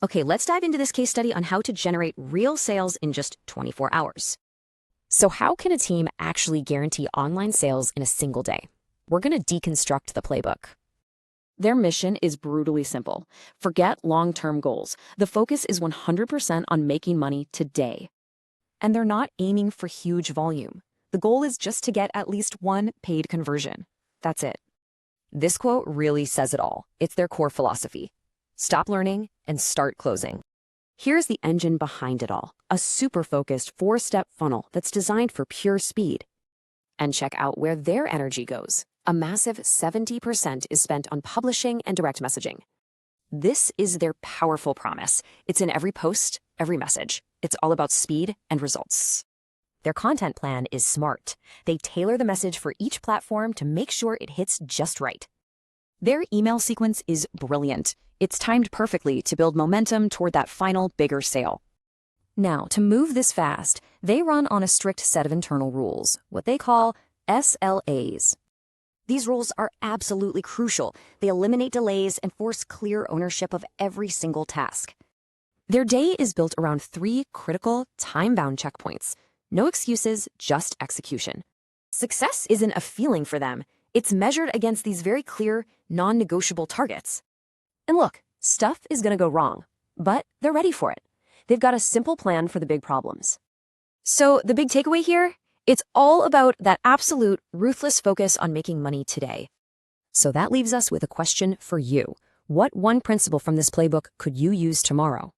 Okay, let's dive into this case study on how to generate real sales in just 24 hours. So how can a team actually guarantee online sales in a single day? We're going to deconstruct the playbook. Their mission is brutally simple. Forget long-term goals. The focus is 100% on making money today. And they're not aiming for huge volume. The goal is just to get at least one paid conversion. That's it. This quote really says it all. It's their core philosophy. Stop learning and start closing. Here's the engine behind it all, a super focused 4-step funnel that's designed for pure speed. And check out where their energy goes. A massive 70% is spent on publishing and direct messaging. This is their powerful promise. It's in every post, every message. It's all about speed and results. Their content plan is smart. They tailor the message for each platform to make sure it hits just right. Their email sequence is brilliant. It's timed perfectly to build momentum toward that final bigger sale. Now, to move this fast, they run on a strict set of internal rules, what they call SLAs. These rules are absolutely crucial. They eliminate delays and force clear ownership of every single task. Their day is built around 3 critical, time-bound checkpoints. No excuses, just execution. Success isn't a feeling for them. It's measured against these very clear, non-negotiable targets. And look, stuff is going to go wrong, but they're ready for it. They've got a simple plan for the big problems. So the big takeaway here? It's all about that absolute, ruthless focus on making money today. So that leaves us with a question for you. What one principle from this playbook could you use tomorrow?